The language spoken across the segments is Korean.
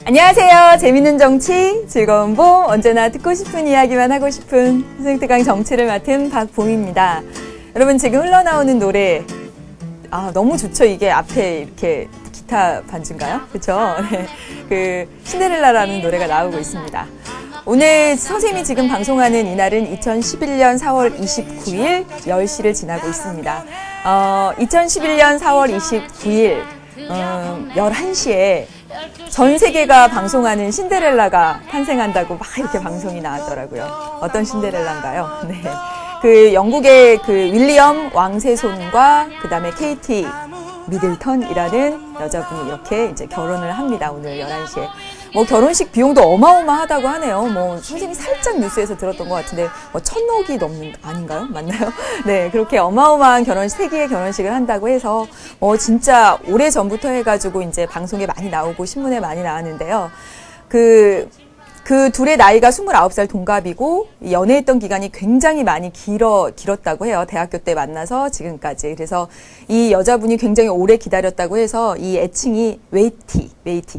안녕하세요. 재밌는 정치, 즐거운 봄, 언제나 듣고 싶은 이야기만 하고 싶은 생특강 정치를 맡은 박봄입니다. 여러분 지금 흘러나오는 노래 너무 좋죠. 이게 앞에 이렇게 기타 반주인가요? 그렇죠? 네. 그 신데렐라라는 노래가 나오고 있습니다. 오늘 선생님이 지금 방송하는 이날은 2011년 4월 29일 10시를 지나고 있습니다. 2011년 4월 29일 11시에 전 세계가 방송하는 신데렐라가 탄생한다고 막 이렇게 방송이 나왔더라고요. 어떤 신데렐라인가요? 네. 그 영국의 그 윌리엄 왕세손과 그 다음에 케이티 미들턴이라는 여자분이 이렇게 이제 결혼을 합니다. 오늘 11시에. 뭐 결혼식 비용도 어마어마하다고 하네요. 뭐 선생님이 살짝 뉴스에서 들었던 것 같은데 뭐 1,000억이 넘는 아닌가요? 맞나요? 네, 그렇게 어마어마한 세계의 결혼식을 한다고 해서 진짜 오래 전부터 해가지고 이제 방송에 많이 나오고 신문에 많이 나왔는데요. 그 둘의 나이가 29살 동갑이고 연애했던 기간이 굉장히 많이 길었다고 해요. 대학교 때 만나서 지금까지. 그래서 이 여자분이 굉장히 오래 기다렸다고 해서 이 애칭이 웨이티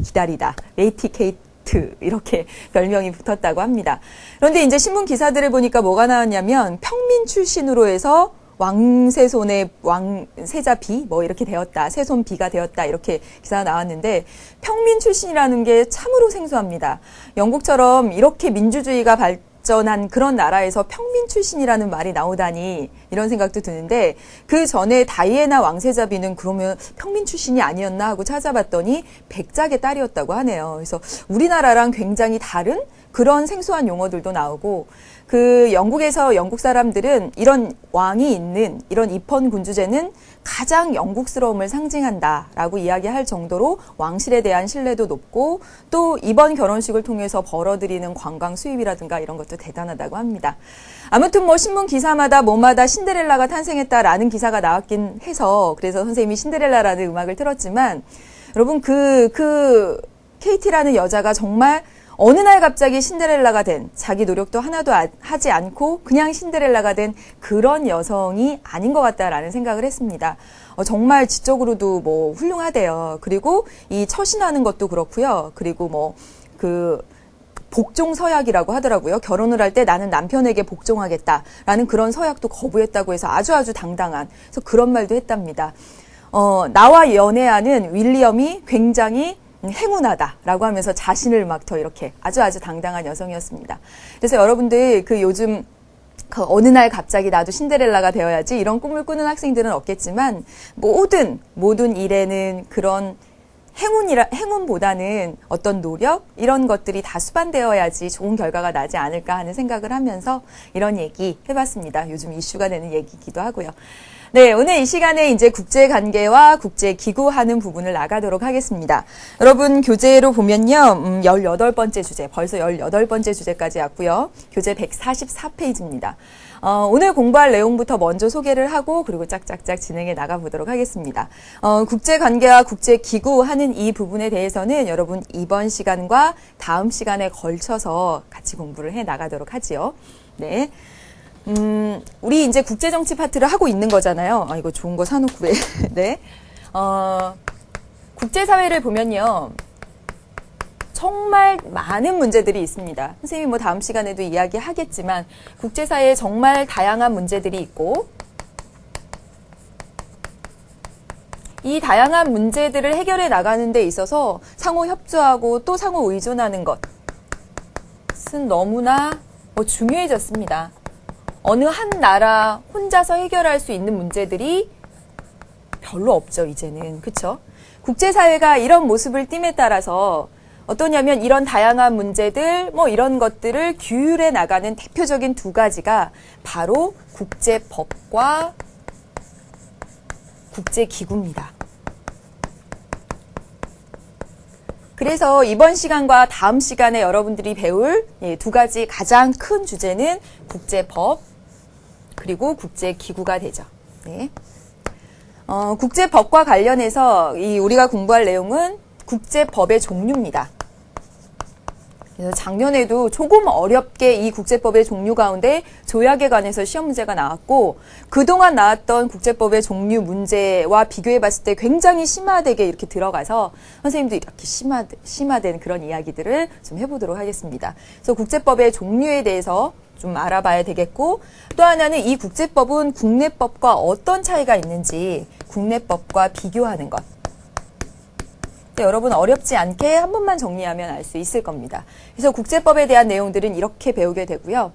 기다리다, 웨이티 케이트 이렇게 별명이 붙었다고 합니다. 그런데 이제 신문 기사들을 보니까 뭐가 나왔냐면 평민 출신으로 해서 왕세손의 왕세자비 뭐 이렇게 되었다, 세손비가 되었다 이렇게 기사가 나왔는데 평민 출신이라는 게 참으로 생소합니다. 영국처럼 이렇게 민주주의가 발전한 그런 나라에서 평민 출신이라는 말이 나오다니 이런 생각도 드는데 그 전에 다이애나 왕세자비는 그러면 평민 출신이 아니었나 하고 찾아봤더니 백작의 딸이었다고 하네요. 그래서 우리나라랑 굉장히 다른 그런 생소한 용어들도 나오고 그 영국에서 영국 사람들은 이런 왕이 있는 이런 입헌 군주제는 가장 영국스러움을 상징한다라고 이야기할 정도로 왕실에 대한 신뢰도 높고 또 이번 결혼식을 통해서 벌어들이는 관광 수입이라든가 이런 것도 대단하다고 합니다. 아무튼 뭐 신문 기사마다 뭐마다 신데렐라가 탄생했다라는 기사가 나왔긴 해서 그래서 선생님이 신데렐라라는 음악을 틀었지만 여러분 그 케이티라는 여자가 정말 어느 날 갑자기 신데렐라가 된 자기 노력도 하나도 하지 않고 그냥 신데렐라가 된 그런 여성이 아닌 것 같다라는 생각을 했습니다. 정말 지적으로도 뭐 훌륭하대요. 그리고 이 처신하는 것도 그렇고요. 그리고 뭐 그 복종 서약이라고 하더라고요. 결혼을 할 때 나는 남편에게 복종하겠다라는 그런 서약도 거부했다고 해서 아주 당당한 그래서 그런 말도 했답니다. 나와 연애하는 윌리엄이 굉장히 행운하다라고 하면서 자신을 막 더 이렇게 아주 당당한 여성이었습니다. 그래서 여러분들 그 요즘 어느 날 갑자기 나도 신데렐라가 되어야지 이런 꿈을 꾸는 학생들은 없겠지만 모든 일에는 그런 행운보다는 어떤 노력 이런 것들이 다 수반되어야지 좋은 결과가 나지 않을까 하는 생각을 하면서 이런 얘기 해봤습니다. 요즘 이슈가 되는 얘기이기도 하고요. 네, 오늘 이 시간에 이제 국제관계와 국제기구 하는 부분을 나가도록 하겠습니다. 여러분, 교재로 보면요, 18번째 주제, 벌써 18번째 주제까지 왔고요. 교재 144페이지입니다. 오늘 공부할 내용부터 먼저 소개를 하고, 그리고 짝짝짝 진행해 나가보도록 하겠습니다. 국제관계와 국제기구 하는 이 부분에 대해서는 여러분, 이번 시간과 다음 시간에 걸쳐서 같이 공부를 해 나가도록 하지요. 네. 우리 이제 국제정치 파트를 하고 있는 거잖아요. 이거 좋은 거 사놓고 왜. 네. 국제사회를 보면요. 정말 많은 문제들이 있습니다. 선생님이 뭐 다음 시간에도 이야기하겠지만, 국제사회에 정말 다양한 문제들이 있고, 이 다양한 문제들을 해결해 나가는 데 있어서 상호 협조하고 또 상호 의존하는 것은 너무나 중요해졌습니다. 어느 한 나라 혼자서 해결할 수 있는 문제들이 별로 없죠, 이제는. 그쵸? 국제사회가 이런 모습을 띠에 따라서 어떠냐면 이런 다양한 문제들, 이런 것들을 규율해 나가는 대표적인 두 가지가 바로 국제법과 국제기구입니다. 그래서 이번 시간과 다음 시간에 여러분들이 배울 두 가지 가장 큰 주제는 국제법 그리고 국제기구가 되죠. 네. 국제법과 관련해서 우리가 공부할 내용은 국제법의 종류입니다. 그래서 작년에도 조금 어렵게 이 국제법의 종류 가운데 조약에 관해서 시험 문제가 나왔고 그동안 나왔던 국제법의 종류 문제와 비교해 봤을 때 굉장히 심화되게 이렇게 들어가서 선생님도 이렇게 심화된 그런 이야기들을 좀 해보도록 하겠습니다. 그래서 국제법의 종류에 대해서 좀 알아봐야 되겠고 또 하나는 이 국제법은 국내법과 어떤 차이가 있는지 국내법과 비교하는 것. 여러분 어렵지 않게 한 번만 정리하면 알 수 있을 겁니다. 그래서 국제법에 대한 내용들은 이렇게 배우게 되고요.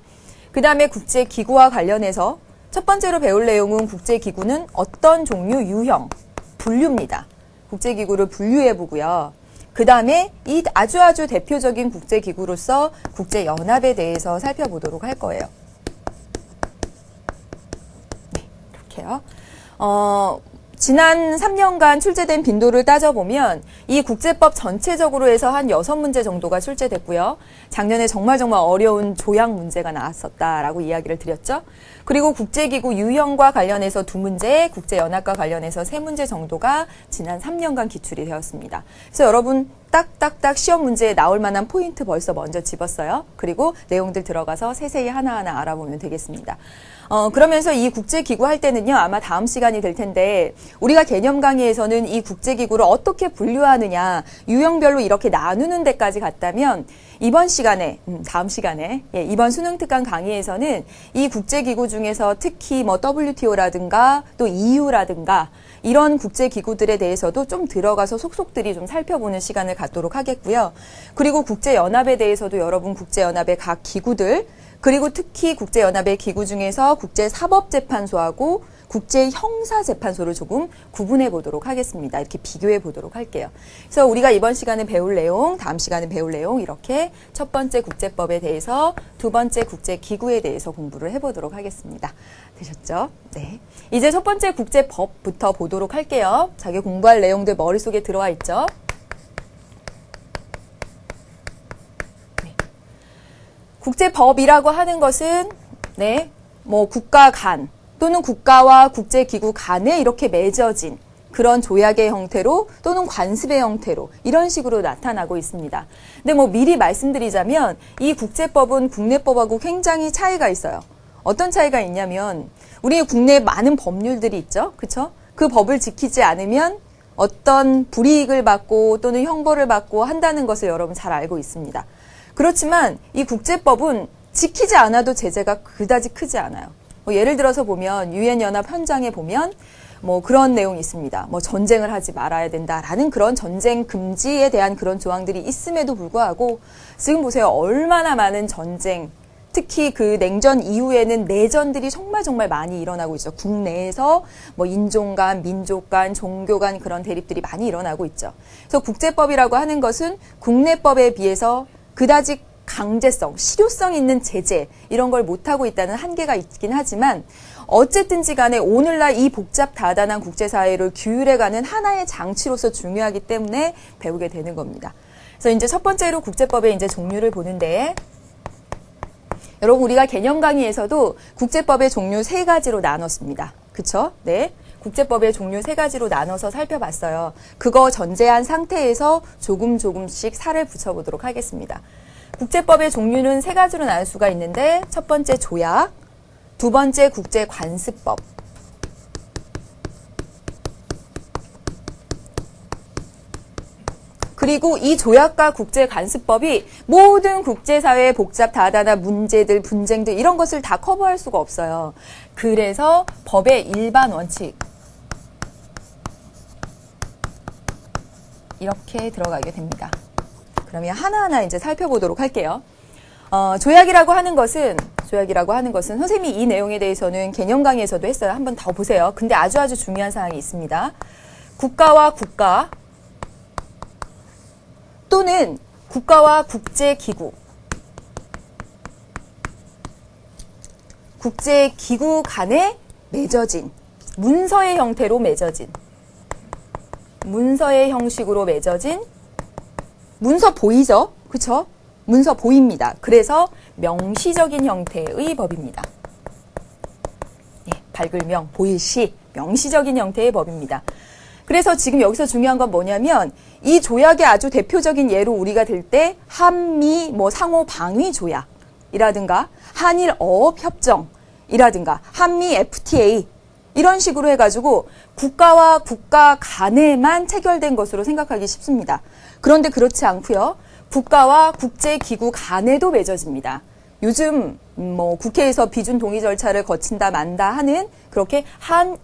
그 다음에 국제기구와 관련해서 첫 번째로 배울 내용은 국제기구는 어떤 종류, 유형, 분류입니다. 국제기구를 분류해 보고요. 그 다음에 이 아주 대표적인 국제기구로서 국제연합에 대해서 살펴보도록 할 거예요. 네, 이렇게요. 지난 3년간 출제된 빈도를 따져보면 이 국제법 전체적으로 해서 한 6문제 정도가 출제됐고요. 작년에 정말 어려운 조약 문제가 나왔었다라고 이야기를 드렸죠. 그리고 국제기구 유형과 관련해서 2문제, 국제연합과 관련해서 3문제 정도가 지난 3년간 기출이 되었습니다. 그래서 여러분 딱딱딱 시험 문제에 나올 만한 포인트 벌써 먼저 집었어요. 그리고 내용들 들어가서 세세히 하나하나 알아보면 되겠습니다. 그러면서 이 국제기구 할 때는요, 아마 다음 시간이 될 텐데, 우리가 개념 강의에서는 이 국제기구를 어떻게 분류하느냐, 유형별로 이렇게 나누는 데까지 갔다면, 이번 시간에, 다음 시간에, 이번 수능특강 강의에서는 이 국제기구 중에서 특히 WTO라든가 또 EU라든가 이런 국제기구들에 대해서도 좀 들어가서 속속들이 좀 살펴보는 시간을 갖도록 하겠고요. 그리고 국제연합에 대해서도 여러분 국제연합의 각 기구들, 그리고 특히 국제연합의 기구 중에서 국제사법재판소하고 국제형사재판소를 조금 구분해 보도록 하겠습니다. 이렇게 비교해 보도록 할게요. 그래서 우리가 이번 시간에 배울 내용, 다음 시간에 배울 내용 이렇게 첫 번째 국제법에 대해서 두 번째 국제기구에 대해서 공부를 해보도록 하겠습니다. 되셨죠? 네. 이제 첫 번째 국제법부터 보도록 할게요. 자기 공부할 내용들 머릿속에 들어와 있죠? 국제법이라고 하는 것은 국가 간 또는 국가와 국제기구 간에 이렇게 맺어진 그런 조약의 형태로 또는 관습의 형태로 이런 식으로 나타나고 있습니다. 근데 미리 말씀드리자면 이 국제법은 국내법하고 굉장히 차이가 있어요. 어떤 차이가 있냐면 우리 국내에 많은 법률들이 있죠. 그렇죠? 그 법을 지키지 않으면 어떤 불이익을 받고 또는 형벌을 받고 한다는 것을 여러분 잘 알고 있습니다. 그렇지만 이 국제법은 지키지 않아도 제재가 그다지 크지 않아요. 예를 들어서 보면 유엔 연합 현장에 보면 그런 내용이 있습니다. 전쟁을 하지 말아야 된다라는 그런 전쟁 금지에 대한 그런 조항들이 있음에도 불구하고 지금 보세요. 얼마나 많은 전쟁, 특히 그 냉전 이후에는 내전들이 정말 많이 일어나고 있죠. 국내에서 인종 간, 민족 간, 종교 간 그런 대립들이 많이 일어나고 있죠. 그래서 국제법이라고 하는 것은 국내법에 비해서 그다지 강제성, 실효성 있는 제재 이런 걸 못하고 있다는 한계가 있긴 하지만 어쨌든지 간에 오늘날 이 복잡다단한 국제사회를 규율해가는 하나의 장치로서 중요하기 때문에 배우게 되는 겁니다. 그래서 이제 첫 번째로 국제법의 이제 종류를 보는데 여러분 우리가 개념 강의에서도 국제법의 종류 3가지로 나눴습니다. 그쵸? 네. 국제법의 종류 3가지로 나눠서 살펴봤어요. 그거 전제한 상태에서 조금씩 살을 붙여보도록 하겠습니다. 국제법의 종류는 3가지로 나눌 수가 있는데 첫 번째 조약, 두 번째 국제관습법, 그리고 이 조약과 국제관습법이 모든 국제사회의 복잡다단한 문제들, 분쟁들 이런 것을 다 커버할 수가 없어요. 그래서 법의 일반 원칙 이렇게 들어가게 됩니다. 그러면 하나하나 이제 살펴보도록 할게요. 조약이라고 하는 것은 선생님이 이 내용에 대해서는 개념 강의에서도 했어요. 한번 더 보세요. 근데 아주 중요한 사항이 있습니다. 국가와 국가 또는 국가와 국제기구 간에 맺어진 문서의 형태로 맺어진 문서의 형식으로 맺어진 문서 보이죠? 그쵸? 문서 보입니다. 그래서 명시적인 형태의 법입니다. 밝을 명, 보일 시, 명시적인 형태의 법입니다. 그래서 지금 여기서 중요한 건 뭐냐면 이 조약의 아주 대표적인 예로 우리가 들 때 한미 뭐 상호 방위 조약이라든가 한일 어업 협정이라든가 한미 FTA 이런 식으로 해가지고 국가와 국가 간에만 체결된 것으로 생각하기 쉽습니다. 그런데 그렇지 않고요. 국가와 국제기구 간에도 맺어집니다. 요즘 뭐 국회에서 비준 동의 절차를 거친다 만다 하는 그렇게 한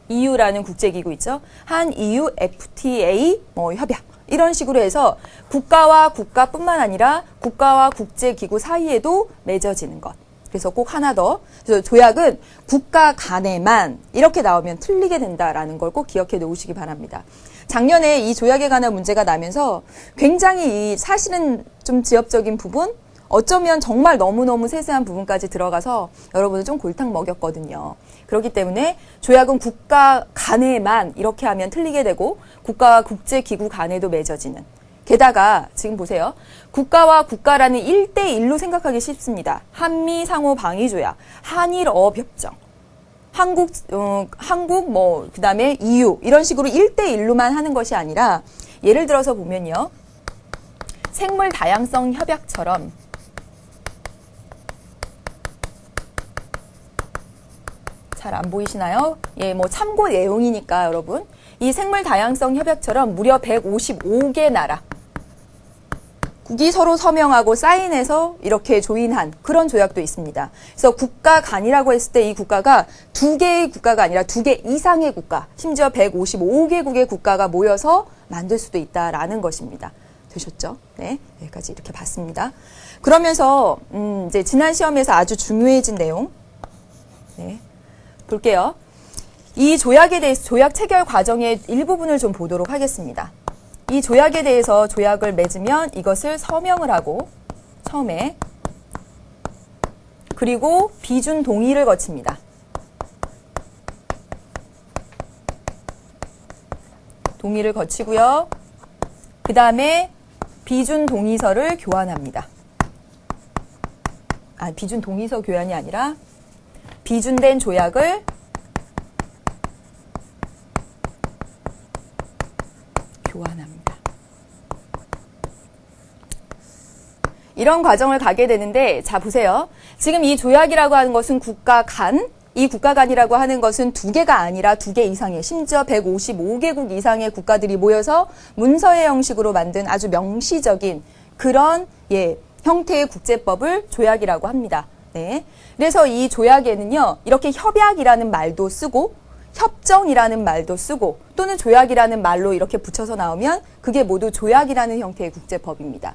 EU라는 국제기구 있죠. 한 EU FTA 뭐 협약 이런 식으로 해서 국가와 국가뿐만 아니라 국가와 국제기구 사이에도 맺어지는 것. 그래서 꼭 하나 더. 그래서 조약은 국가 간에만 이렇게 나오면 틀리게 된다라는 걸 꼭 기억해 놓으시기 바랍니다. 작년에 이 조약에 관한 문제가 나면서 굉장히 사실은 좀 지엽적인 부분, 어쩌면 정말 너무너무 세세한 부분까지 들어가서 여러분을 좀 골탕 먹였거든요. 그렇기 때문에 조약은 국가 간에만 이렇게 하면 틀리게 되고 국가와 국제기구 간에도 맺어지는. 게다가 지금 보세요. 국가와 국가라는 1대1로 생각하기 쉽습니다. 한미 상호 방위 조약, 한일 어업 협정, 한국 뭐 그다음에 EU 이런 식으로 1대1로만 하는 것이 아니라 예를 들어서 보면요. 생물 다양성 협약처럼 잘 안 보이시나요? 예, 뭐 참고 내용이니까 여러분. 이 생물 다양성 협약처럼 무려 155개 나라 국이 서로 서명하고 사인해서 이렇게 조인한 그런 조약도 있습니다. 그래서 국가 간이라고 했을 때 이 국가가 2개의 국가가 아니라 2개 이상의 국가, 심지어 155개국의 국가가 모여서 만들 수도 있다라는 것입니다. 되셨죠? 네, 여기까지 이렇게 봤습니다. 그러면서 이제 지난 시험에서 아주 중요해진 내용, 네, 볼게요. 이 조약에 대해서 조약 체결 과정의 일부분을 좀 보도록 하겠습니다. 이 조약에 대해서 조약을 맺으면 이것을 서명을 하고 처음에 그리고 비준 동의를 거칩니다. 동의를 거치고요. 그 다음에 비준 동의서를 교환합니다. 비준 동의서 교환이 아니라 비준된 조약을 교환합니다. 이런 과정을 가게 되는데, 자 보세요. 지금 이 조약이라고 하는 것은 국가 간, 이 국가 간이라고 하는 것은 2개가 아니라 2개 이상의, 심지어 155개국 이상의 국가들이 모여서 문서의 형식으로 만든 아주 명시적인 그런 형태의 국제법을 조약이라고 합니다. 네. 그래서 이 조약에는요, 이렇게 협약이라는 말도 쓰고 협정이라는 말도 쓰고 또는 조약이라는 말로 이렇게 붙여서 나오면 그게 모두 조약이라는 형태의 국제법입니다.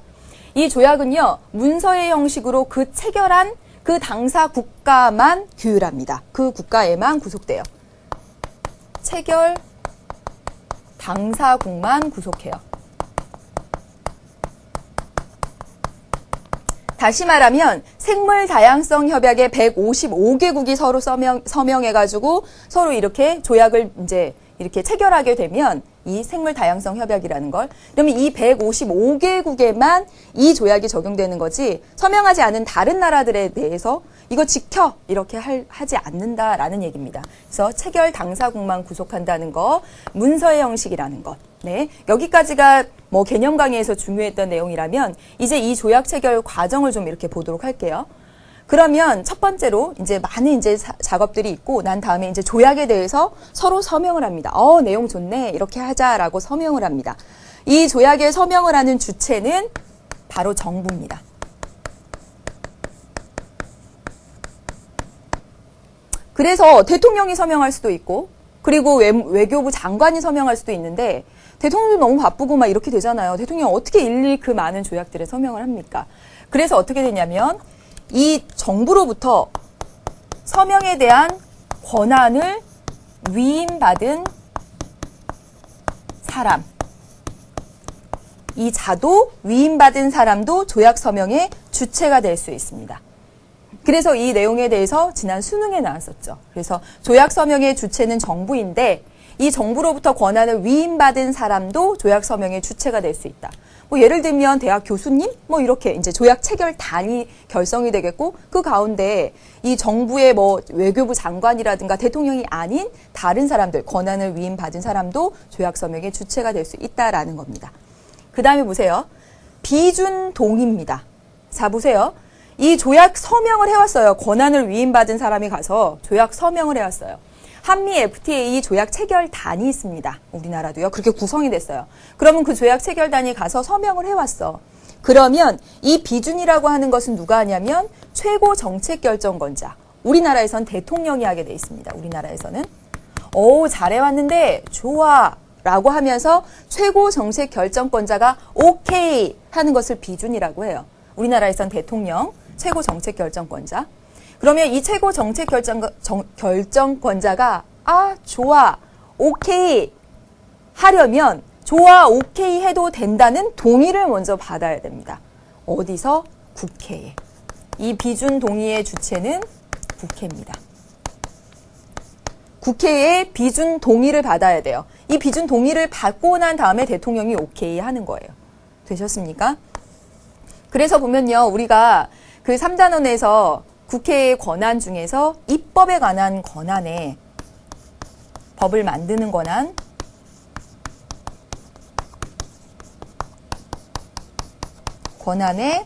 이 조약은요, 문서의 형식으로 그 체결한 그 당사 국가만 규율합니다. 그 국가에만 구속돼요. 체결 당사국만 구속해요. 다시 말하면 생물 다양성 협약에 155개국이 서로 서명해가지고 서로 이렇게 조약을 이제 이렇게 체결하게 되면 이 생물 다양성 협약이라는 걸, 그러면 이 155개국에만 이 조약이 적용되는 거지 서명하지 않은 다른 나라들에 대해서 이거 지켜 이렇게 하지 않는다라는 얘기입니다. 그래서 체결 당사국만 구속한다는 거, 문서의 형식이라는 것. 네, 여기까지가 뭐 개념 강의에서 중요했던 내용이라면 이제 이 조약 체결 과정을 좀 이렇게 보도록 할게요. 그러면 첫 번째로 이제 많은 이제 작업들이 있고 난 다음에 이제 조약에 대해서 서로 서명을 합니다. 내용 좋네. 이렇게 하자라고 서명을 합니다. 이 조약에 서명을 하는 주체는 바로 정부입니다. 그래서 대통령이 서명할 수도 있고 그리고 외교부 장관이 서명할 수도 있는데 대통령도 너무 바쁘고 막 이렇게 되잖아요. 대통령 어떻게 일일이 그 많은 조약들에 서명을 합니까? 그래서 어떻게 되냐면 이 정부로부터 서명에 대한 권한을 위임받은 사람, 이 자도 위임받은 사람도 조약 서명의 주체가 될 수 있습니다. 그래서 이 내용에 대해서 지난 수능에 나왔었죠. 그래서 조약 서명의 주체는 정부인데 이 정부로부터 권한을 위임받은 사람도 조약 서명의 주체가 될 수 있다. 뭐 예를 들면 대학 교수님 뭐 이렇게 이제 조약 체결단이 결성이 되겠고 그 가운데 이 정부의 뭐 외교부 장관이라든가 대통령이 아닌 다른 사람들 권한을 위임받은 사람도 조약 서명의 주체가 될 수 있다라는 겁니다. 그다음에 보세요. 비준 동의입니다. 자 보세요. 이 조약 서명을 해왔어요. 권한을 위임받은 사람이 가서 조약 서명을 해왔어요. 한미 FTA 조약 체결단이 있습니다. 우리나라도요. 그렇게 구성이 됐어요. 그러면 그 조약 체결단이 가서 서명을 해왔어. 그러면 이 비준이라고 하는 것은 누가 하냐면 최고 정책결정권자. 우리나라에선 대통령이 하게 돼 있습니다. 우리나라에서는. 오, 잘해왔는데 좋아 라고 하면서 최고 정책결정권자가 오케이 하는 것을 비준이라고 해요. 우리나라에선 대통령, 최고 정책결정권자. 그러면 이 최고 정책결정권자가 좋아, 오케이 하려면 좋아, 오케이 해도 된다는 동의를 먼저 받아야 됩니다. 어디서? 국회에. 이 비준 동의의 주체는 국회입니다. 국회에 비준 동의를 받아야 돼요. 이 비준 동의를 받고 난 다음에 대통령이 오케이 하는 거예요. 되셨습니까? 그래서 보면요. 우리가 그 3단원에서 국회의 권한 중에서 입법에 관한 권한에 법을 만드는 권한, 권한에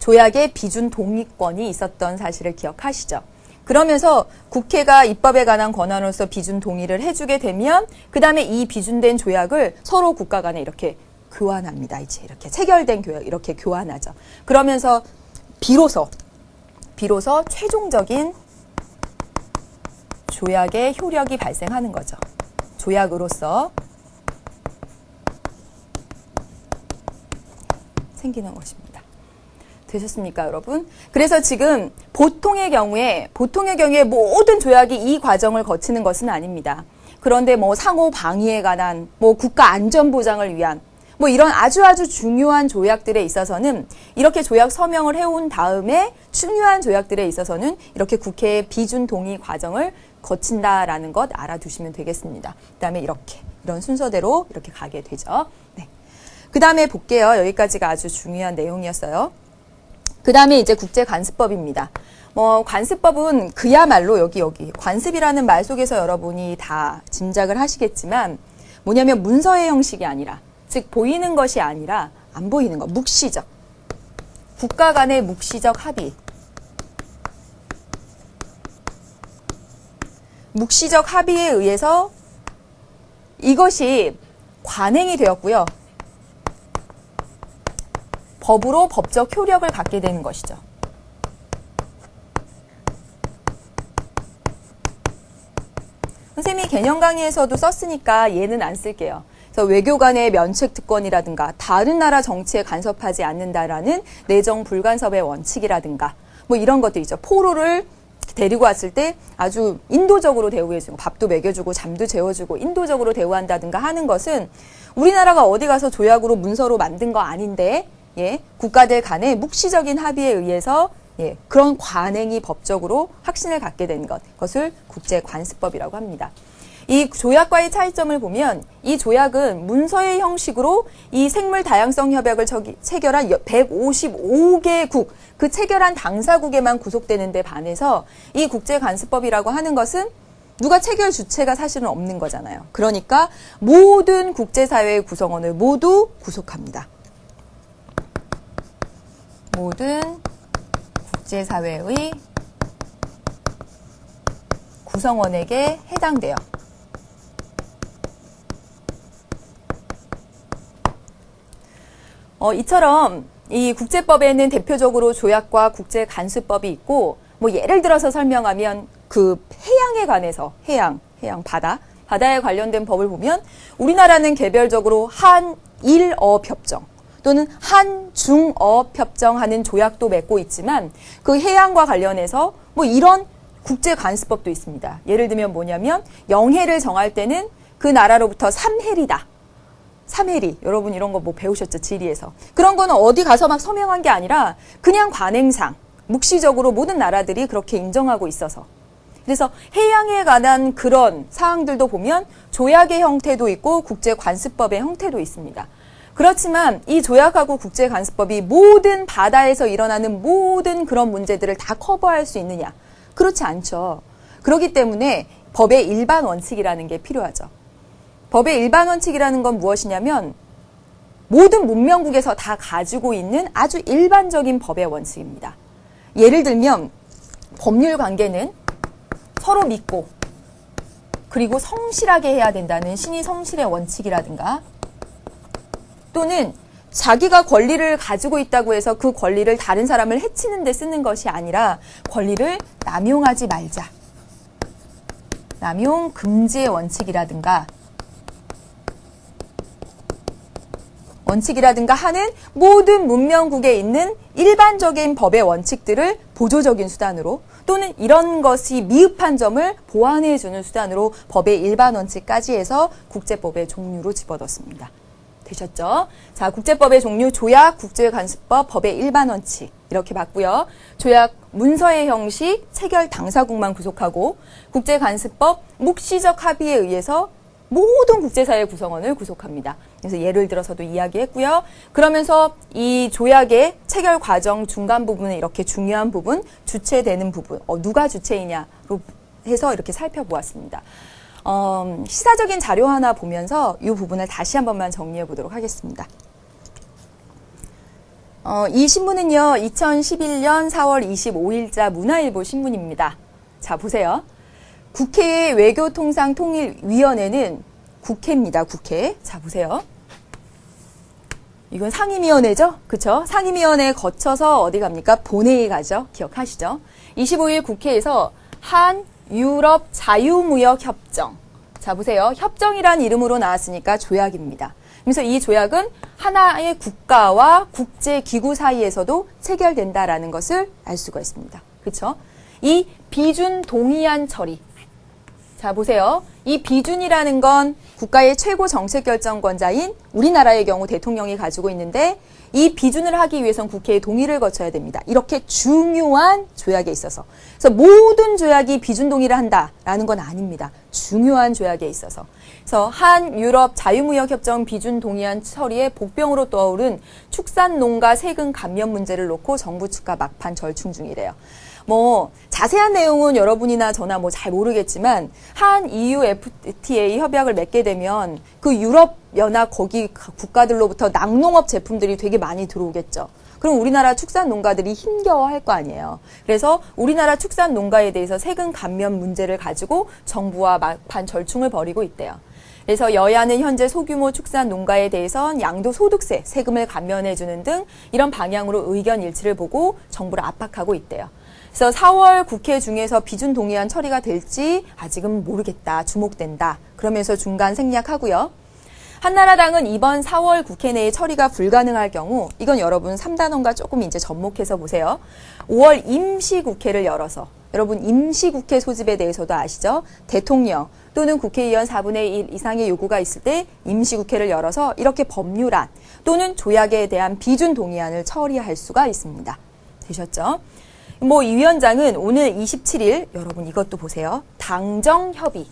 조약의 비준 동의권이 있었던 사실을 기억하시죠? 그러면서 국회가 입법에 관한 권한으로서 비준 동의를 해주게 되면 그 다음에 이 비준된 조약을 서로 국가 간에 이렇게 교환합니다. 이제 이렇게 체결된 조약 이렇게 교환하죠. 그러면서 비로소 최종적인 조약의 효력이 발생하는 거죠. 조약으로서 생기는 것입니다. 되셨습니까, 여러분? 그래서 지금 보통의 경우에 모든 조약이 이 과정을 거치는 것은 아닙니다. 그런데 뭐 상호 방위에 관한, 뭐 국가 안전 보장을 위한 뭐 이런 아주 중요한 조약들에 있어서는 이렇게 조약 서명을 해온 다음에 중요한 조약들에 있어서는 이렇게 국회의 비준 동의 과정을 거친다라는 것 알아두시면 되겠습니다. 그다음에 이런 순서대로 이렇게 가게 되죠. 네. 그다음에 볼게요. 여기까지가 아주 중요한 내용이었어요. 그다음에 이제 국제관습법입니다. 뭐 관습법은 그야말로 여기 관습이라는 말 속에서 여러분이 다 짐작을 하시겠지만 뭐냐면 문서의 형식이 아니라 즉 보이는 것이 아니라 안 보이는 것, 묵시적. 국가 간의 묵시적 합의. 묵시적 합의에 의해서 이것이 관행이 되었고요. 법으로 법적 효력을 갖게 되는 것이죠. 선생님이 개념 강의에서도 썼으니까 얘는 안 쓸게요. 그래서 외교 간의 면책 특권이라든가 다른 나라 정치에 간섭하지 않는다라는 내정 불간섭의 원칙이라든가 뭐 이런 것들이죠. 포로를 데리고 왔을 때 아주 인도적으로 대우해주고 밥도 먹여주고 잠도 재워주고 인도적으로 대우한다든가 하는 것은 우리나라가 어디 가서 조약으로 문서로 만든 거 아닌데 국가들 간의 묵시적인 합의에 의해서 그런 관행이 법적으로 확신을 갖게 된 그것을 국제관습법이라고 합니다. 이 조약과의 차이점을 보면 이 조약은 문서의 형식으로 이 생물 다양성 협약을 체결한 155개국 그 체결한 당사국에만 구속되는 데 반해서 이 국제관습법이라고 하는 것은 누가 체결 주체가 사실은 없는 거잖아요. 그러니까 모든 국제사회의 구성원을 모두 구속합니다. 모든 국제사회의 구성원에게 해당돼요. 이처럼 이 국제법에는 대표적으로 조약과 국제간수법이 있고 뭐 예를 들어서 설명하면 그 해양에 관해서 해양 바다에 관련된 법을 보면 우리나라는 개별적으로 한일어협정 또는 한중어협정하는 조약도 맺고 있지만 그 해양과 관련해서 뭐 이런 국제관습법도 있습니다. 예를 들면 뭐냐면 영해를 정할 때는 그 나라로부터 3해리다. 3해리. 여러분 이런 거 뭐 배우셨죠? 지리에서. 그런 거는 어디 가서 막 서명한 게 아니라 그냥 관행상 묵시적으로 모든 나라들이 그렇게 인정하고 있어서 그래서 해양에 관한 그런 사항들도 보면 조약의 형태도 있고 국제관습법의 형태도 있습니다. 그렇지만 이 조약하고 국제관습법이 모든 바다에서 일어나는 모든 그런 문제들을 다 커버할 수 있느냐? 그렇지 않죠. 그렇기 때문에 법의 일반 원칙이라는 게 필요하죠. 법의 일반 원칙이라는 건 무엇이냐면 모든 문명국에서 다 가지고 있는 아주 일반적인 법의 원칙입니다. 예를 들면 법률 관계는 서로 믿고 그리고 성실하게 해야 된다는 신의 성실의 원칙이라든가 또는 자기가 권리를 가지고 있다고 해서 그 권리를 다른 사람을 해치는 데 쓰는 것이 아니라 권리를 남용하지 말자. 남용 금지의 원칙이라든가 하는 모든 문명국에 있는 일반적인 법의 원칙들을 보조적인 수단으로 또는 이런 것이 미흡한 점을 보완해주는 수단으로 법의 일반 원칙까지 해서 국제법의 종류로 집어넣습니다. 되셨죠? 자, 국제법의 종류 조약, 국제관습법, 법의 일반 원칙 이렇게 봤고요. 조약 문서의 형식, 체결 당사국만 구속하고 국제관습법 묵시적 합의에 의해서 모든 국제사회 구성원을 구속합니다. 그래서 예를 들어서도 이야기했고요. 그러면서 이 조약의 체결 과정 중간 부분에 이렇게 중요한 부분, 주체되는 부분, 누가 주체이냐로 해서 이렇게 살펴보았습니다. 시사적인 자료 하나 보면서 이 부분을 다시 한 번만 정리해 보도록 하겠습니다. 이 신문은요, 2011년 4월 25일자 문화일보 신문입니다. 자, 보세요. 국회의 외교통상통일위원회는 국회입니다. 국회. 자, 보세요. 이건 상임위원회죠? 그쵸? 상임위원회 거쳐서 어디 갑니까? 본회의 가죠? 기억하시죠? 25일 국회에서 한 유럽 자유무역협정. 자, 보세요. 협정이란 이름으로 나왔으니까 조약입니다. 그래서 이 조약은 하나의 국가와 국제기구 사이에서도 체결된다라는 것을 알 수가 있습니다. 그쵸? 이 비준 동의안 처리. 자, 보세요. 이 비준이라는 건 국가의 최고 정책결정권자인 우리나라의 경우 대통령이 가지고 있는데 이 비준을 하기 위해선 국회의 동의를 거쳐야 됩니다. 이렇게 중요한 조약에 있어서. 그래서 모든 조약이 비준 동의를 한다라는 건 아닙니다. 중요한 조약에 있어서. 그래서 한 유럽 자유무역협정 비준 동의안 처리에 복병으로 떠오른 축산농가 세금 감면 문제를 놓고 정부 측과 막판 절충 중이래요. 자세한 내용은 여러분이나 저나 잘 모르겠지만, 한 EU FTA 협약을 맺게 되면 그 유럽 연합 거기 국가들로부터 낙농업 제품들이 되게 많이 들어오겠죠. 그럼 우리나라 축산 농가들이 힘겨워할 거 아니에요. 그래서 우리나라 축산 농가에 대해서 세금 감면 문제를 가지고 정부와 막판 절충을 벌이고 있대요. 그래서 여야는 현재 소규모 축산 농가에 대해선 양도소득세, 세금을 감면해주는 등 이런 방향으로 의견 일치를 보고 정부를 압박하고 있대요. 그래서 4월 국회 중에서 비준 동의안 처리가 될지 아직은 모르겠다, 주목된다. 그러면서 중간 생략하고요. 한나라당은 이번 4월 국회 내에 처리가 불가능할 경우, 이건 여러분 3단원과 조금 이제 접목해서 보세요. 5월 임시국회를 열어서, 여러분 임시국회 소집에 대해서도 아시죠? 대통령 또는 국회의원 4분의 1 이상의 요구가 있을 때 임시국회를 열어서 이렇게 법률안 또는 조약에 대한 비준 동의안을 처리할 수가 있습니다. 되셨죠? 이 위원장은 오늘 27일, 여러분 이것도 보세요. 당정협의.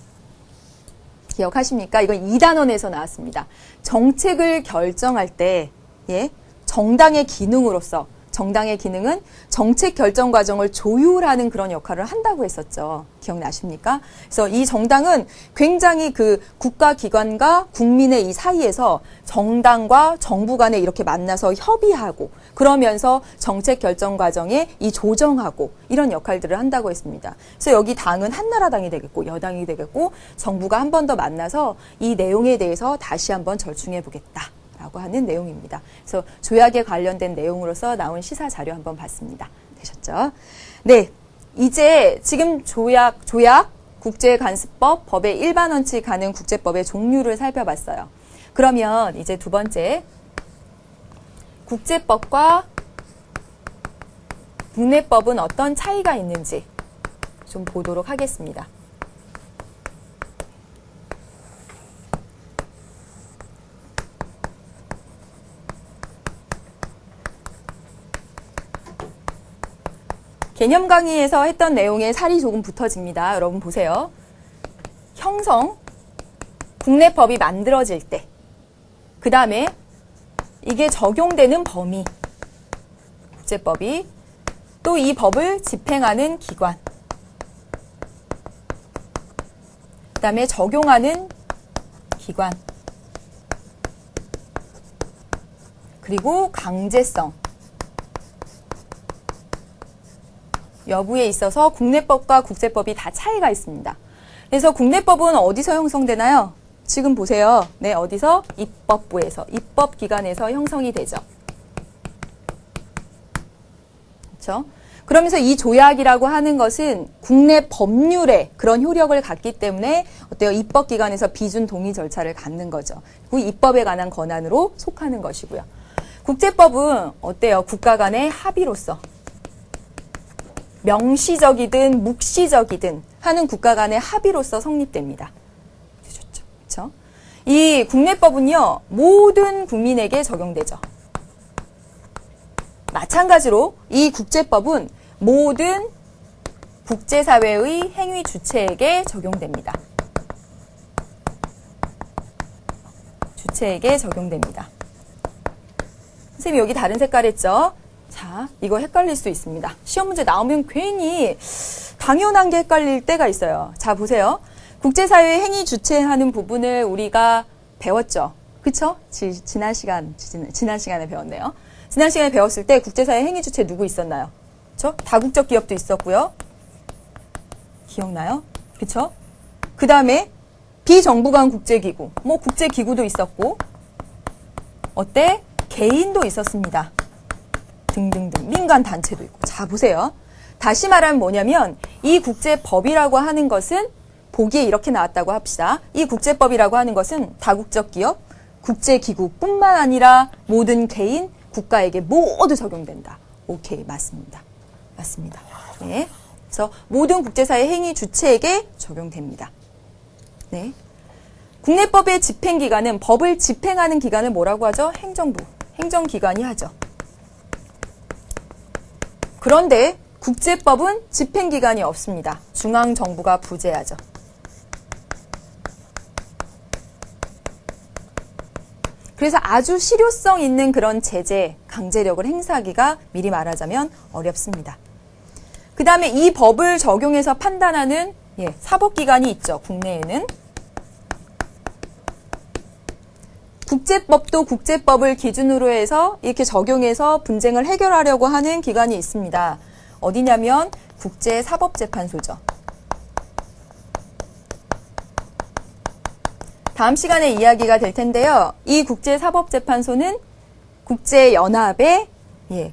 기억하십니까? 이건 2단원에서 나왔습니다. 정책을 결정할 때, 정당의 기능으로서, 정당의 기능은 정책 결정 과정을 조율하는 그런 역할을 한다고 했었죠. 기억나십니까? 그래서 이 정당은 굉장히 그 국가기관과 국민의 이 사이에서 정당과 정부 간에 이렇게 만나서 협의하고 그러면서 정책 결정 과정에 이 조정하고 이런 역할들을 한다고 했습니다. 그래서 여기 당은 한나라당이 되겠고 여당이 되겠고 정부가 한 번 더 만나서 이 내용에 대해서 다시 한번 절충해 보겠다. 라고 하는 내용입니다. 그래서 조약에 관련된 내용으로서 나온 시사 자료 한번 봤습니다. 되셨죠? 네. 이제 지금 조약, 국제관습법, 법의 일반 원칙 가는 국제법의 종류를 살펴봤어요. 그러면 이제 두 번째, 국제법과 국내법은 어떤 차이가 있는지 좀 보도록 하겠습니다. 개념 강의에서 했던 내용에 살이 조금 붙어집니다. 여러분 보세요. 형성, 국내법이 만들어질 때, 그 다음에 이게 적용되는 범위, 국제법이, 또 이 법을 집행하는 기관, 그 다음에 적용하는 기관, 그리고 강제성 여부에 있어서 국내법과 국제법이 다 차이가 있습니다. 그래서 국내법은 어디서 형성되나요? 지금 보세요. 네, 어디서? 입법부에서, 입법기관에서 형성이 되죠. 그렇죠? 그러면서 이 조약이라고 하는 것은 국내 법률에 그런 효력을 갖기 때문에 어때요? 입법기관에서 비준 동의 절차를 갖는 거죠. 그 입법에 관한 권한으로 속하는 것이고요. 국제법은 어때요? 국가 간의 합의로서 명시적이든 묵시적이든 하는 국가 간의 합의로서 성립됩니다. 그렇죠? 이 국내법은요, 모든 국민에게 적용되죠. 마찬가지로 이 국제법은 모든 국제사회의 행위 주체에게 적용됩니다. 주체에게 적용됩니다. 선생님 여기 다른 색깔 했죠? 자, 이거 헷갈릴 수 있습니다. 시험 문제 나오면 괜히 당연한 게 헷갈릴 때가 있어요. 자, 보세요. 국제사회의 행위 주체하는 부분을 우리가 배웠죠. 그쵸? 지난 시간에 배웠네요. 지난 시간에 배웠을 때 국제사회 행위 주체 누구 있었나요? 그쵸? 다국적 기업도 있었고요. 기억나요? 그쵸? 그 다음에 비정부 간 국제기구, 뭐 국제기구도 있었고, 어때? 개인도 있었습니다. 등등등. 민간 단체도 있고. 자, 보세요. 다시 말하면 뭐냐면 이 국제법이라고 하는 것은 보기에 이렇게 나왔다고 합시다. 이 국제법이라고 하는 것은 다국적 기업, 국제기구뿐만 아니라 모든 개인, 국가에게 모두 적용된다. 오케이, 맞습니다. 맞습니다. 네. 그래서 모든 국제사회 행위 주체에게 적용됩니다. 네. 국내법의 집행기관은 법을 집행하는 기관을 뭐라고 하죠? 행정부, 행정기관이 하죠. 그런데 국제법은 집행기관이 없습니다. 중앙정부가 부재하죠. 그래서 아주 실효성 있는 그런 제재, 강제력을 행사하기가 미리 말하자면 어렵습니다. 그 다음에 이 법을 적용해서 판단하는 사법기관이 있죠. 국내에는. 국제법도 국제법을 기준으로 해서 이렇게 적용해서 분쟁을 해결하려고 하는 기관이 있습니다. 어디냐면 국제사법재판소죠. 다음 시간에 이야기가 될 텐데요. 이 국제사법재판소는 국제연합의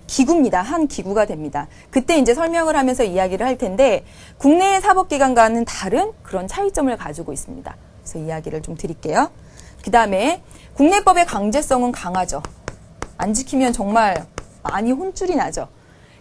기구입니다. 한 기구가 됩니다. 그때 이제 설명을 하면서 이야기를 할 텐데 국내의 사법기관과는 다른 그런 차이점을 가지고 있습니다. 그래서 이야기를 좀 드릴게요. 그 다음에 국내법의 강제성은 강하죠. 안 지키면 정말 많이 혼쭐이 나죠.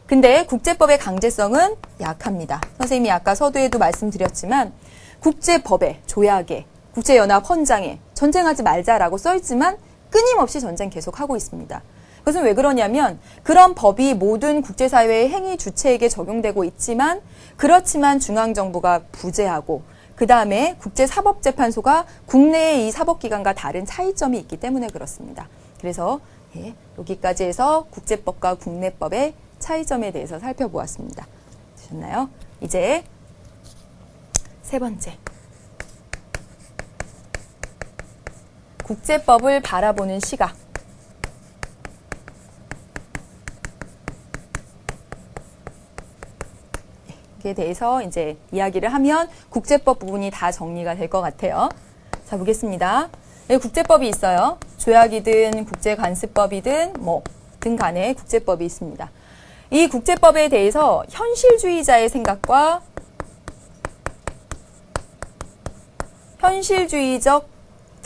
근데 국제법의 강제성은 약합니다. 선생님이 아까 서두에도 말씀드렸지만 국제법에, 조약에, 국제연합 헌장에 전쟁하지 말자라고 써있지만 끊임없이 전쟁 계속하고 있습니다. 그것은 왜 그러냐면 그런 법이 모든 국제사회의 행위 주체에게 적용되고 있지만 그렇지만 중앙정부가 부재하고 그 다음에 국제사법재판소가 국내의 이 사법기관과 다른 차이점이 있기 때문에 그렇습니다. 그래서 여기까지 해서 국제법과 국내법의 차이점에 대해서 살펴보았습니다. 되셨나요? 이제 세 번째. 국제법을 바라보는 시각. 에 대해서 이제 이야기를 하면 국제법 부분이 다 정리가 될 것 같아요. 자, 보겠습니다. 국제법이 있어요. 조약이든 국제관습법이든 등 간에 국제법이 있습니다. 이 국제법에 대해서 현실주의자의 생각과 현실주의적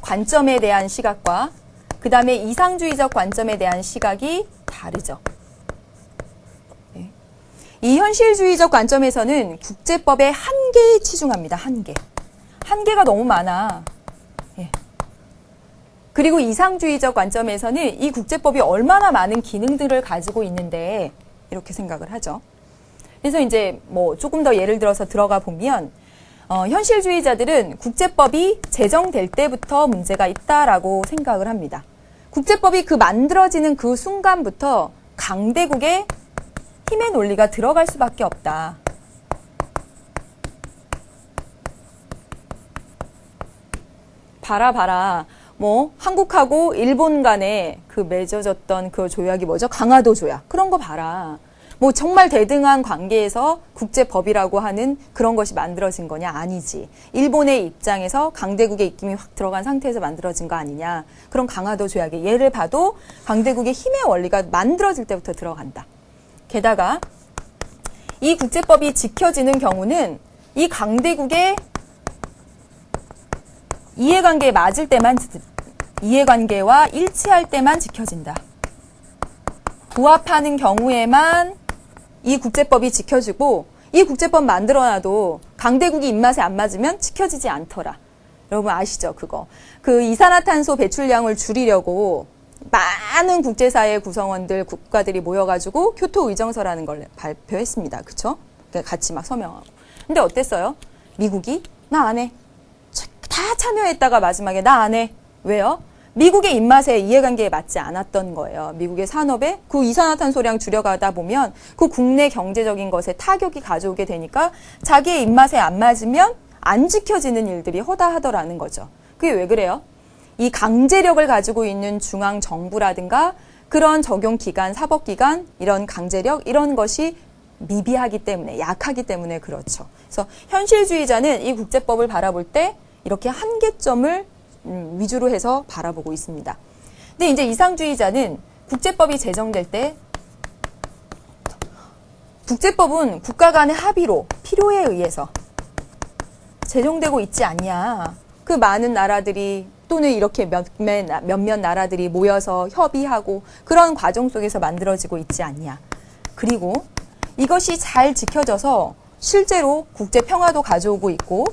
관점에 대한 시각과 그 다음에 이상주의적 관점에 대한 시각이 다르죠. 이 현실주의적 관점에서는 국제법의 한계에 치중합니다. 한계. 한계가 너무 많아. 그리고 이상주의적 관점에서는 이 국제법이 얼마나 많은 기능들을 가지고 있는데 이렇게 생각을 하죠. 그래서 이제 뭐 조금 더 예를 들어서 들어가 보면 현실주의자들은 국제법이 제정될 때부터 문제가 있다라고 생각을 합니다. 국제법이 그 만들어지는 그 순간부터 강대국의 힘의 논리가 들어갈 수밖에 없다. 봐라. 뭐 한국하고 일본 간에 그 맺어졌던 그 조약이 뭐죠? 강화도 조약. 그런 거 봐라. 뭐 정말 대등한 관계에서 국제법이라고 하는 그런 것이 만들어진 거냐? 아니지. 일본의 입장에서 강대국의 입김이 확 들어간 상태에서 만들어진 거 아니냐? 그런 강화도 조약의 예를 봐도 강대국의 힘의 원리가 만들어질 때부터 들어간다. 게다가 이 국제법이 지켜지는 경우는 이 강대국의 이해관계와 일치할 때만 지켜진다. 부합하는 경우에만 이 국제법이 지켜지고 이 국제법 만들어놔도 강대국이 입맛에 안 맞으면 지켜지지 않더라. 여러분 아시죠? 그거. 그 이산화탄소 배출량을 줄이려고 많은 국제사회 구성원들, 국가들이 모여가지고 교토 의정서라는 걸 발표했습니다. 그쵸? 같이 막 서명하고. 근데 어땠어요? 미국이 나 안 해. 다 참여했다가 마지막에 나 안 해. 왜요? 미국의 입맛에 이해관계에 맞지 않았던 거예요. 미국의 산업에 그 이산화탄소량 줄여가다 보면 그 국내 경제적인 것에 타격이 가져오게 되니까 자기의 입맛에 안 맞으면 안 지켜지는 일들이 허다하더라는 거죠. 그게 왜 그래요? 이 강제력을 가지고 있는 중앙정부라든가 그런 적용기관, 사법기관, 이런 강제력, 이런 것이 미비하기 때문에, 약하기 때문에 그렇죠. 그래서 현실주의자는 이 국제법을 바라볼 때 이렇게 한계점을 위주로 해서 바라보고 있습니다. 근데 이제 이상주의자는 국제법이 제정될 때 국제법은 국가 간의 합의로 필요에 의해서 제정되고 있지 않냐. 그 많은 나라들이 또는 이렇게 몇몇 나라들이 모여서 협의하고 그런 과정 속에서 만들어지고 있지 않냐. 그리고 이것이 잘 지켜져서 실제로 국제 평화도 가져오고 있고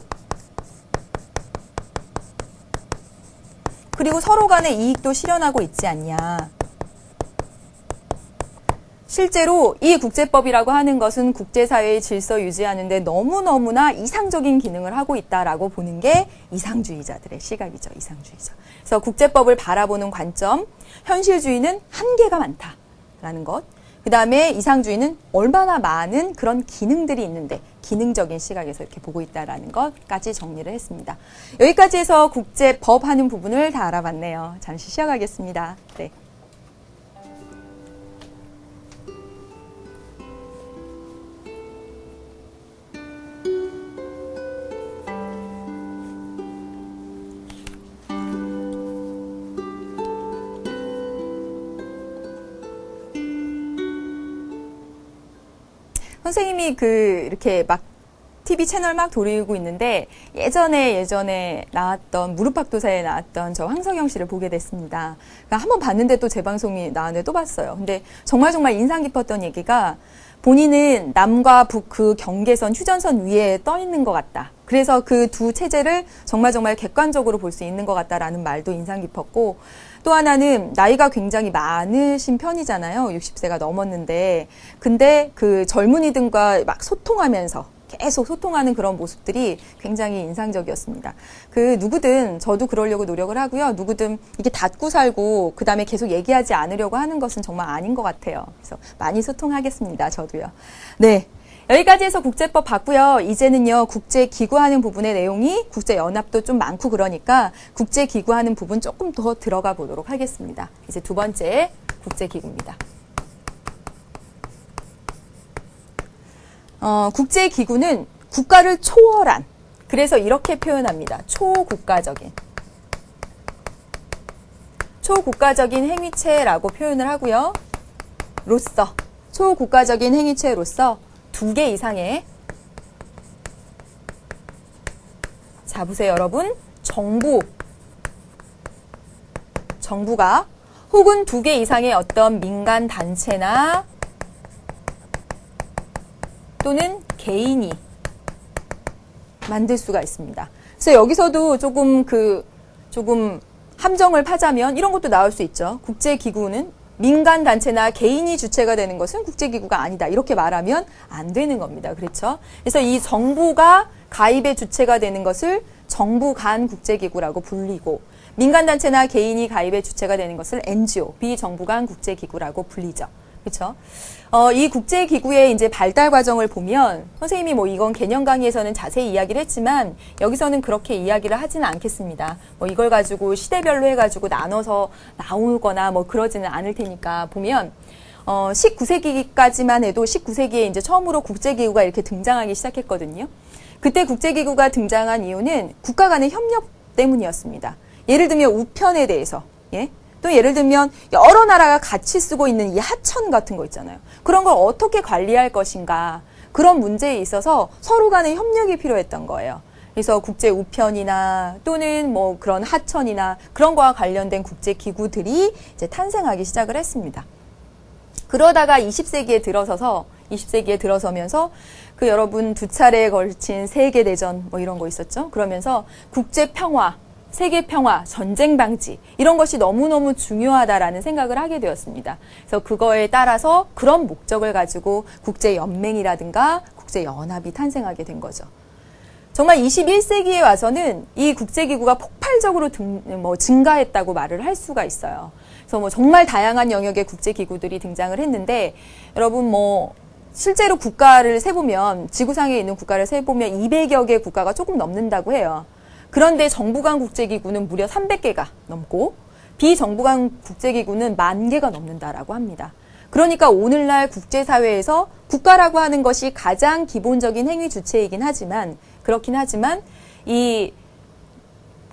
그리고 서로 간의 이익도 실현하고 있지 않냐. 실제로 이 국제법이라고 하는 것은 국제사회의 질서 유지하는 데 너무너무나 이상적인 기능을 하고 있다라고 보는 게 이상주의자들의 시각이죠. 이상주의자. 그래서 국제법을 바라보는 관점, 현실주의는 한계가 많다라는 것. 그 다음에 이상주의는 얼마나 많은 그런 기능들이 있는데 기능적인 시각에서 이렇게 보고 있다라는 것까지 정리를 했습니다. 여기까지 해서 국제법 하는 부분을 다 알아봤네요. 잠시 쉬어가겠습니다. 네. 선생님이 이렇게 막 TV 채널 막 돌리고 있는데 예전에 나왔던 무릎팍도사에 나왔던 저 황석영 씨를 보게 됐습니다. 그러니까 한번 봤는데 또 제 방송이 나왔는데 또 봤어요. 근데 정말 인상 깊었던 얘기가 본인은 남과 북 그 경계선 휴전선 위에 떠 있는 것 같다. 그래서 그 두 체제를 정말 객관적으로 볼 수 있는 것 같다라는 말도 인상 깊었고 또 하나는 나이가 굉장히 많으신 편이잖아요. 60세가 넘었는데 근데 그 젊은이들과 막 소통하면서 계속 소통하는 그런 모습들이 굉장히 인상적이었습니다. 누구든 저도 그러려고 노력을 하고요. 누구든 이게 닫고 살고 그 다음에 계속 얘기하지 않으려고 하는 것은 정말 아닌 것 같아요. 그래서 많이 소통하겠습니다. 저도요. 네. 여기까지 해서 국제법 봤고요. 이제는요. 국제기구하는 부분의 내용이 국제연합도 좀 많고 그러니까 국제기구하는 부분 조금 더 들어가 보도록 하겠습니다. 이제 두 번째 국제기구입니다. 국제기구는 국가를 초월한, 그래서 이렇게 표현합니다. 초국가적인 행위체라고 표현을 하고요. 초국가적인 행위체로서 두 개 이상의, 자 보세요 여러분, 정부가 혹은 두 개 이상의 어떤 민간 단체나 또는 개인이 만들 수가 있습니다. 그래서 여기서도 조금 함정을 파자면 이런 것도 나올 수 있죠. 국제기구는 민간 단체나 개인이 주체가 되는 것은 국제기구가 아니다. 이렇게 말하면 안 되는 겁니다. 그렇죠? 그래서 이 정부가 가입의 주체가 되는 것을 정부 간 국제기구라고 불리고 민간 단체나 개인이 가입의 주체가 되는 것을 NGO, 비정부 간 국제기구라고 불리죠. 그렇죠? 이 국제기구의 이제 발달 과정을 보면 선생님이 뭐 이건 개념 강의에서는 자세히 이야기를 했지만 여기서는 그렇게 이야기를 하지는 않겠습니다. 뭐 이걸 가지고 시대별로 해가지고 나눠서 나오거나 뭐 그러지는 않을 테니까 보면 19세기까지만 해도 19세기에 이제 처음으로 국제기구가 이렇게 등장하기 시작했거든요. 그때 국제기구가 등장한 이유는 국가 간의 협력 때문이었습니다. 예를 들면 우편에 대해서, 예? 또 예를 들면 여러 나라가 같이 쓰고 있는 이 하천 같은 거 있잖아요. 그런 걸 어떻게 관리할 것인가. 그런 문제에 있어서 서로 간의 협력이 필요했던 거예요. 그래서 국제 우편이나 또는 뭐 그런 하천이나 그런 거와 관련된 국제 기구들이 이제 탄생하기 시작을 했습니다. 그러다가 20세기에 들어서면서 그 여러분 두 차례에 걸친 세계대전 뭐 이런 거 있었죠. 그러면서 국제 평화, 세계 평화, 전쟁 방지 이런 것이 너무너무 중요하다라는 생각을 하게 되었습니다. 그래서 그거에 따라서 그런 목적을 가지고 국제연맹이라든가 국제연합이 탄생하게 된 거죠. 정말 21세기에 와서는 이 국제기구가 폭발적으로 증가했다고 말을 할 수가 있어요. 그래서 뭐 정말 다양한 영역의 국제기구들이 등장을 했는데 여러분 뭐 실제로 국가를 세보면 지구상에 있는 국가를 세보면 200여 개 국가가 조금 넘는다고 해요. 그런데 정부 간 국제기구는 무려 300개가 넘고 비정부 간 국제기구는 10,000개가 넘는다라고 합니다. 그러니까 오늘날 국제사회에서 국가라고 하는 것이 가장 기본적인 행위 주체이긴 하지만 그렇긴 하지만 이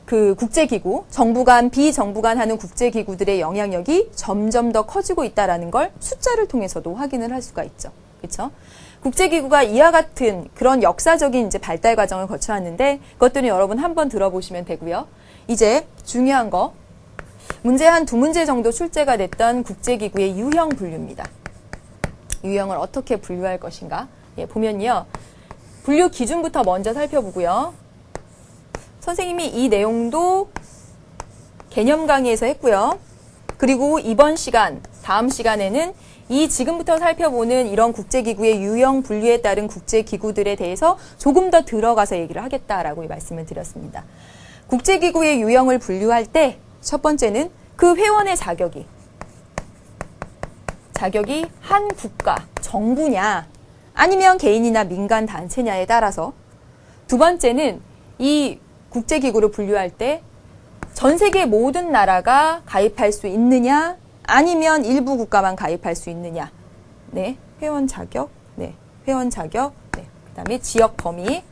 그 국제기구, 정부 간, 비정부 간 하는 국제기구들의 영향력이 점점 더 커지고 있다는 걸 숫자를 통해서도 확인을 할 수가 있죠. 그렇죠? 국제기구가 이와 같은 그런 역사적인 이제 발달 과정을 거쳐왔는데 그것들은 여러분 한번 들어보시면 되고요. 이제 중요한 거 문제 한 2문제 정도 출제가 됐던 국제기구의 유형 분류입니다. 유형을 어떻게 분류할 것인가? 예, 보면요. 분류 기준부터 먼저 살펴보고요. 선생님이 이 내용도 개념 강의에서 했고요. 그리고 이번 시간, 다음 시간에는 이 지금부터 살펴보는 이런 국제기구의 유형 분류에 따른 국제기구들에 대해서 조금 더 들어가서 얘기를 하겠다라고 말씀을 드렸습니다. 국제기구의 유형을 분류할 때 첫 번째는 그 회원의 자격이 한 국가, 정부냐 아니면 개인이나 민간 단체냐에 따라서 두 번째는 이 국제기구를 분류할 때 전 세계 모든 나라가 가입할 수 있느냐 아니면 일부 국가만 가입할 수 있느냐. 네, 회원 자격. 네, 회원 자격. 네, 그다음에 지역 범위.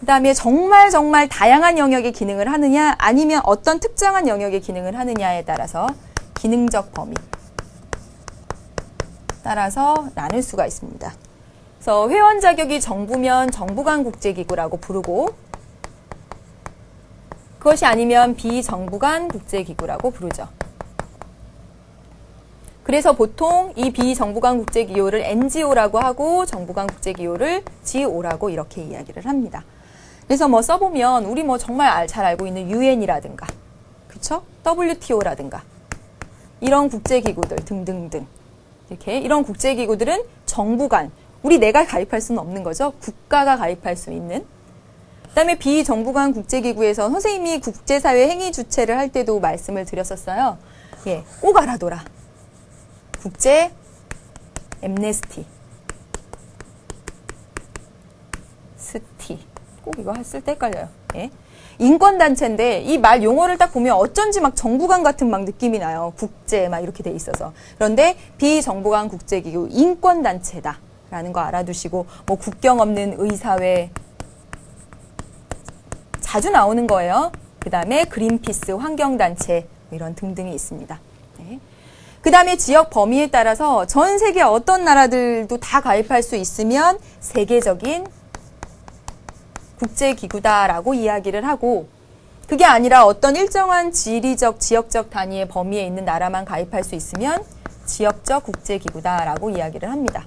그다음에 정말 다양한 영역의 기능을 하느냐 아니면 어떤 특정한 영역의 기능을 하느냐에 따라서 기능적 범위. 따라서 나눌 수가 있습니다. 그래서 회원 자격이 정부면 정부 간 국제기구라고 부르고 그것이 아니면 비정부 간 국제기구라고 부르죠. 그래서 보통 이 비정부 간 국제기구를 NGO라고 하고 정부 간 국제기구를 GO라고 이렇게 이야기를 합니다. 그래서 뭐 써보면 우리 뭐 정말 잘 알고 있는 UN이라든가 그쵸? WTO라든가 이런 국제기구들 등등등 이렇게 이런 국제기구들은 정부 간 우리 내가 가입할 수는 없는 거죠. 국가가 가입할 수 있는 그다음에 비정부 간 국제기구에서 선생님이 국제사회 행위 주체를 할 때도 말씀을 드렸었어요. 예, 꼭 알아둬라. 국제 엠네스티 스티 꼭 이거 쓸 때 헷갈려요. 예. 인권단체인데 이 말 용어를 딱 보면 어쩐지 막 정부간 같은 막 느낌이 나요. 국제 막 이렇게 돼 있어서. 그런데 비정부 간 국제기구 인권단체다라는 거 알아두시고 뭐 국경 없는 의사회 자주 나오는 거예요. 그 다음에 그린피스 환경단체 이런 등등이 있습니다. 네. 그 다음에 지역 범위에 따라서 전 세계 어떤 나라들도 다 가입할 수 있으면 세계적인 국제기구다라고 이야기를 하고 그게 아니라 어떤 일정한 지리적, 지역적 단위의 범위에 있는 나라만 가입할 수 있으면 지역적 국제기구다라고 이야기를 합니다.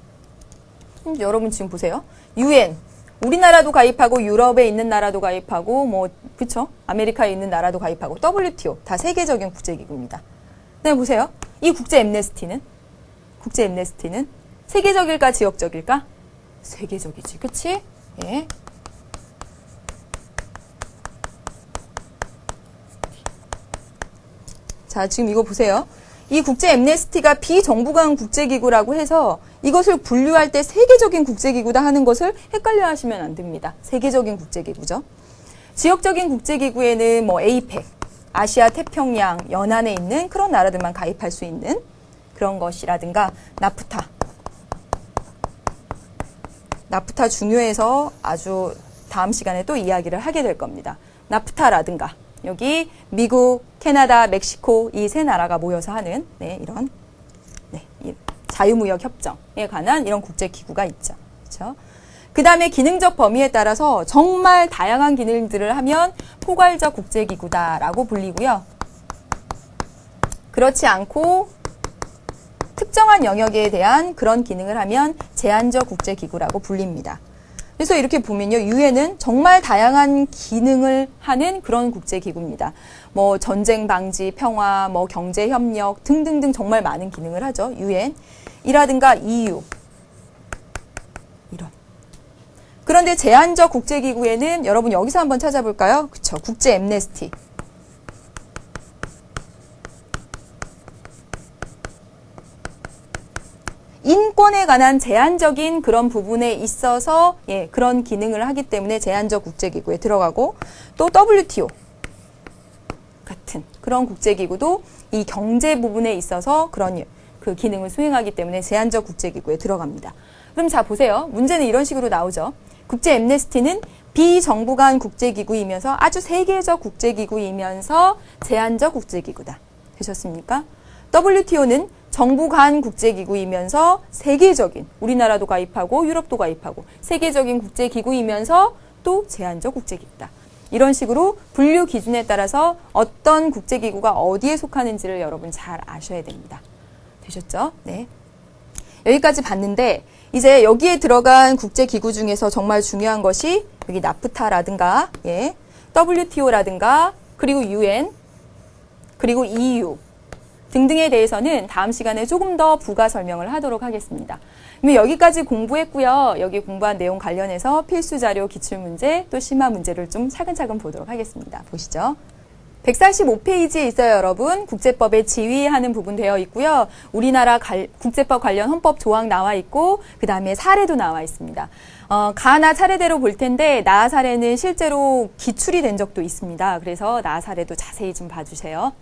여러분 지금 보세요. UN, 우리나라도 가입하고 유럽에 있는 나라도 가입하고 뭐 그쵸? 아메리카에 있는 나라도 가입하고 WTO 다 세계적인 국제기구입니다. 네, 보세요. 이 국제 엠네스티는 세계적일까 지역적일까? 세계적이지, 그치? 예. 자, 지금 이거 보세요. 이 국제 엠네스티가 비정부간 국제기구라고 해서 이것을 분류할 때 세계적인 국제기구다 하는 것을 헷갈려 하시면 안 됩니다. 세계적인 국제기구죠. 지역적인 국제기구에는 뭐 에이펙, 아시아 태평양 연안에 있는 그런 나라들만 가입할 수 있는 그런 것이라든가 나프타 중요해서 아주 다음 시간에 또 이야기를 하게 될 겁니다. 나프타라든가 여기 미국, 캐나다, 멕시코 이 세 나라가 모여서 하는 이런 자유무역 협정에 관한 이런 국제기구가 있죠. 그렇죠? 그 다음에 기능적 범위에 따라서 정말 다양한 기능들을 하면 포괄적 국제기구다라고 불리고요. 그렇지 않고 특정한 영역에 대한 그런 기능을 하면 제한적 국제기구라고 불립니다. 그래서 이렇게 보면요. 유엔은 정말 다양한 기능을 하는 그런 국제기구입니다. 뭐 전쟁 방지, 평화, 뭐 경제 협력 등등등 정말 많은 기능을 하죠. 유엔이라든가 EU 이런. 그런데 제한적 국제기구에는 여러분 여기서 한번 찾아볼까요? 그쵸. 국제 엠네스티. 인권에 관한 제한적인 그런 부분에 있어서 그런 기능을 하기 때문에 제한적 국제기구에 들어가고 또 WTO 같은 그런 국제기구도 이 경제 부분에 있어서 그런 그 기능을 수행하기 때문에 제한적 국제기구에 들어갑니다. 그럼 자 보세요. 문제는 이런 식으로 나오죠. 국제 엠네스티는 비정부 간 국제기구이면서 아주 세계적 국제기구이면서 제한적 국제기구다. 되셨습니까? WTO는 정부 간 국제기구이면서 세계적인 우리나라도 가입하고 유럽도 가입하고 세계적인 국제기구이면서 또 제한적 국제기구다. 이런 식으로 분류 기준에 따라서 어떤 국제기구가 어디에 속하는지를 여러분 잘 아셔야 됩니다. 되셨죠? 네. 여기까지 봤는데 이제 여기에 들어간 국제기구 중에서 정말 중요한 것이 여기 나프타라든가 WTO라든가 그리고 UN 그리고 EU 등등에 대해서는 다음 시간에 조금 더 부가 설명을 하도록 하겠습니다. 그러면 여기까지 공부했고요. 여기 공부한 내용 관련해서 필수 자료, 기출문제, 또 심화 문제를 좀 차근차근 보도록 하겠습니다. 보시죠. 145페이지에 있어요, 여러분. 국제법의 지위하는 부분 되어 있고요. 우리나라 국제법 관련 헌법 조항 나와 있고 그 다음에 사례도 나와 있습니다. 가나 차례대로 볼 텐데 나 사례는 실제로 기출이 된 적도 있습니다. 그래서 나 사례도 자세히 좀 봐주세요.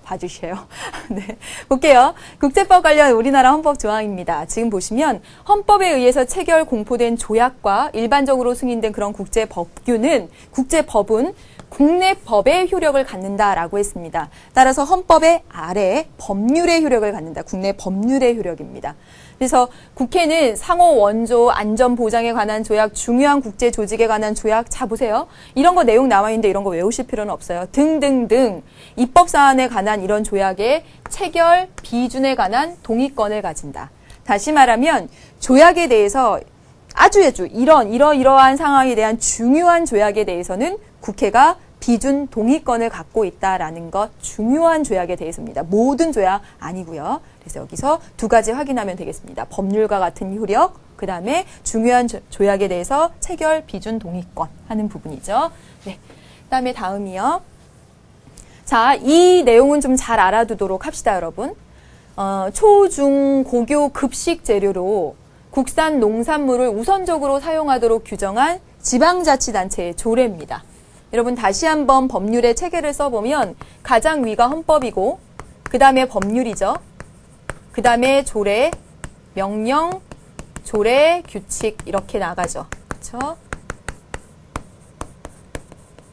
네, 볼게요. 국제법 관련 우리나라 헌법 조항입니다. 지금 보시면 헌법에 의해서 체결 공포된 조약과 일반적으로 승인된 그런 국제법은 국내 법의 효력을 갖는다라고 했습니다. 따라서 헌법의 아래 법률의 효력을 갖는다. 국내 법률의 효력입니다. 그래서 국회는 상호 원조 안전 보장에 관한 조약, 중요한 국제 조직에 관한 조약, 자 보세요. 이런 거 내용 나와 있는데 이런 거 외우실 필요는 없어요. 등등등 입법 사안에 관한 이런 조약의 체결 비준에 관한 동의권을 가진다. 다시 말하면 조약에 대해서 이러이러한 상황에 대한 중요한 조약에 대해서는 국회가 비준 동의권을 갖고 있다라는 것, 중요한 조약에 대해서입니다. 모든 조약 아니고요. 그래서 여기서 두 가지 확인하면 되겠습니다. 법률과 같은 효력, 그 다음에 중요한 조약에 대해서 체결 비준 동의권 하는 부분이죠. 네, 그 다음에 다음이요. 자, 이 내용은 좀 잘 알아두도록 합시다, 여러분. 초, 중, 고교 급식 재료로 국산 농산물을 우선적으로 사용하도록 규정한 지방자치단체의 조례입니다. 여러분 다시 한번 법률의 체계를 써보면 가장 위가 헌법이고 그 다음에 법률이죠. 그 다음에 조례, 명령, 조례, 규칙 이렇게 나가죠. 그렇죠?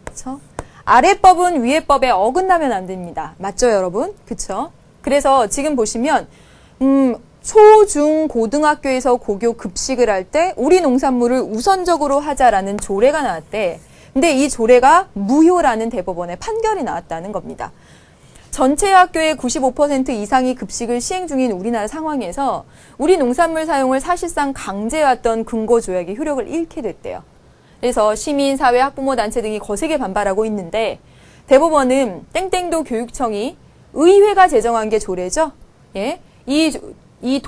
그렇죠? 아래 법은 위에 법에 어긋나면 안 됩니다. 맞죠, 여러분? 그렇죠? 그래서 지금 보시면 초, 중, 고등학교에서 고교 급식을 할 때 우리 농산물을 우선적으로 하자라는 조례가 나왔대. 근데 이 조례가 무효라는 대법원의 판결이 나왔다는 겁니다. 전체 학교의 95% 이상이 급식을 시행 중인 우리나라 상황에서 우리 농산물 사용을 사실상 강제해왔던 근거 조약의 효력을 잃게 됐대요. 그래서 시민, 사회, 학부모 단체 등이 거세게 반발하고 있는데 대법원은 땡땡도 교육청이 의회가 제정한 게 조례죠. 예, 이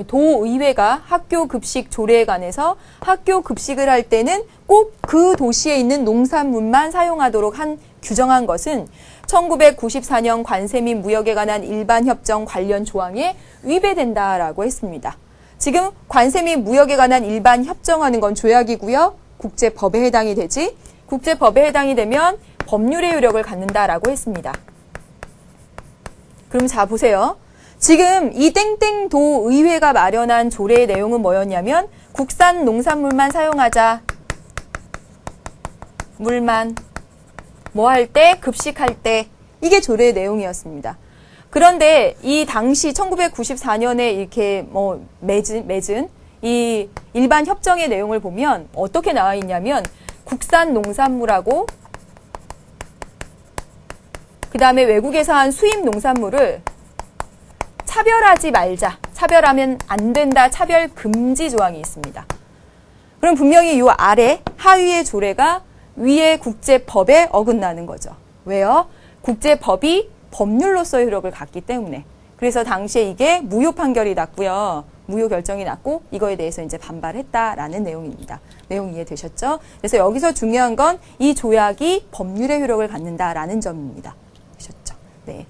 도의회가 학교 급식 조례에 관해서 학교 급식을 할 때는 꼭 그 도시에 있는 농산물만 사용하도록 규정한 것은 1994년 관세 및 무역에 관한 일반 협정 관련 조항에 위배된다라고 했습니다. 지금 관세 및 무역에 관한 일반 협정하는 건 조약이고요. 국제법에 해당이 되지. 국제법에 해당이 되면 법률의 효력을 갖는다라고 했습니다. 그럼 자 보세요. 지금 이 땡땡도 의회가 마련한 조례의 내용은 뭐였냐면 국산 농산물만 사용하자. 물만. 뭐 할 때? 급식할 때. 이게 조례의 내용이었습니다. 그런데 이 당시 1994년에 이렇게 맺은 이 일반 협정의 내용을 보면 어떻게 나와 있냐면 국산 농산물하고 그 다음에 외국에서 한 수입 농산물을 차별하지 말자. 차별하면 안 된다. 차별 금지 조항이 있습니다. 그럼 분명히 이 아래 하위의 조례가 위의 국제법에 어긋나는 거죠. 왜요? 국제법이 법률로서의 효력을 갖기 때문에. 그래서 당시에 이게 무효 판결이 났고요. 무효 결정이 났고 이거에 대해서 이제 반발했다라는 내용입니다. 내용 이해되셨죠? 그래서 여기서 중요한 건 이 조약이 법률의 효력을 갖는다라는 점입니다. 되셨죠? 네.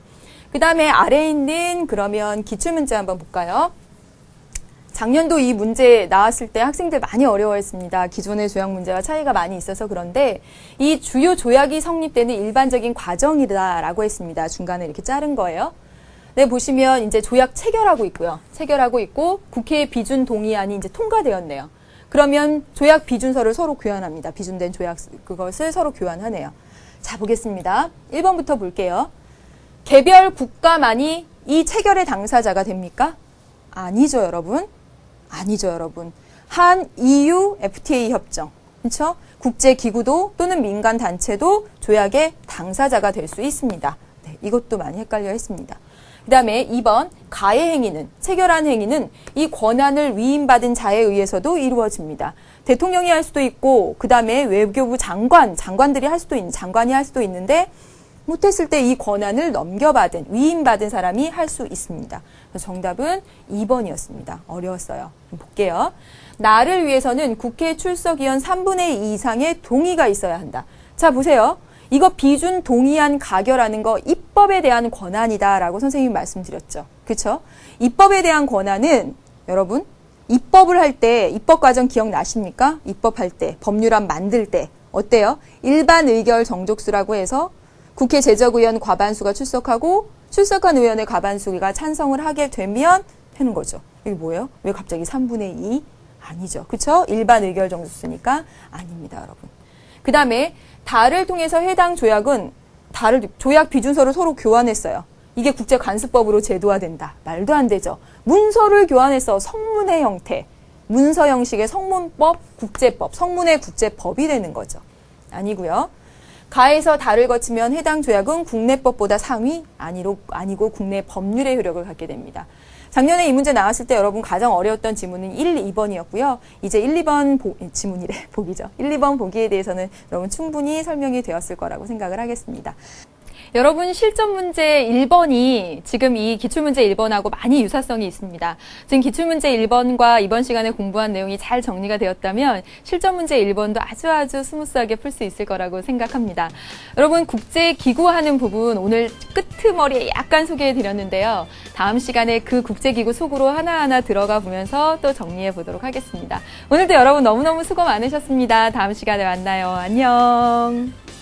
그 다음에 아래에 있는 그러면 기출문제 한번 볼까요? 작년도 이 문제 나왔을 때 학생들 많이 어려워했습니다. 기존의 조약 문제와 차이가 많이 있어서 그런데 이 주요 조약이 성립되는 일반적인 과정이다라고 했습니다. 중간에 이렇게 자른 거예요. 네, 보시면 이제 조약 체결하고 있고요. 체결하고 있고 국회 비준 동의안이 이제 통과되었네요. 그러면 조약 비준서를 서로 교환합니다. 비준된 조약 그것을 서로 교환하네요. 자, 보겠습니다. 1번부터 볼게요. 개별 국가만이 이 체결의 당사자가 됩니까? 아니죠, 여러분. 아니죠, 여러분. 한 EU FTA 협정, 그렇죠? 국제기구도 또는 민간 단체도 조약의 당사자가 될 수 있습니다. 네, 이것도 많이 헷갈려 했습니다. 그 다음에 2번 가해 행위는, 체결한 행위는 이 권한을 위임받은 자에 의해서도 이루어집니다. 대통령이 할 수도 있고 그 다음에 외교부 장관들이 할 수도 장관이 할 수도 있는데 못했을 때 이 권한을 넘겨받은, 위임받은 사람이 할 수 있습니다. 그래서 정답은 2번이었습니다. 어려웠어요. 볼게요. 나를 위해서는 국회 출석위원 3분의 2 이상의 동의가 있어야 한다. 자, 보세요. 이거 비준 동의안 가결하는 거 입법에 대한 권한이다라고 선생님이 말씀드렸죠. 그렇죠? 입법에 대한 권한은 여러분, 입법을 할 때, 입법 과정 기억나십니까? 입법할 때, 법률안 만들 때 어때요? 일반 의결 정족수라고 해서 국회 제적의원 과반수가 출석하고 출석한 의원의 과반수가 찬성을 하게 되면 되는 거죠. 이게 뭐예요? 왜 갑자기 3분의 2? 아니죠. 그렇죠? 일반 의결 정족수니까 아닙니다, 여러분. 그 다음에 달을 통해서 해당 조약은 조약 비준서를 서로 교환했어요. 이게 국제관습법으로 제도화된다. 말도 안 되죠. 문서를 교환해서 성문의 형태, 문서 형식의 성문법, 국제법, 성문의 국제법이 되는 거죠. 아니고요. 가에서 달을 거치면 해당 조약은 국내법보다 상위, 아니고 국내 법률의 효력을 갖게 됩니다. 작년에 이 문제 나왔을 때 여러분 가장 어려웠던 지문은 1, 2번이었고요. 이제 1, 2번 보기죠. 1, 2번 보기에 대해서는 여러분 충분히 설명이 되었을 거라고 생각을 하겠습니다. 여러분 실전 문제 1번이 지금 이 기출문제 1번하고 많이 유사성이 있습니다. 지금 기출문제 1번과 이번 시간에 공부한 내용이 잘 정리가 되었다면 실전 문제 1번도 아주 스무스하게 풀 수 있을 거라고 생각합니다. 여러분 국제기구 하는 부분 오늘 끄트머리에 약간 소개해 드렸는데요. 다음 시간에 그 국제기구 속으로 하나하나 들어가 보면서 또 정리해 보도록 하겠습니다. 오늘도 여러분 너무너무 수고 많으셨습니다. 다음 시간에 만나요. 안녕.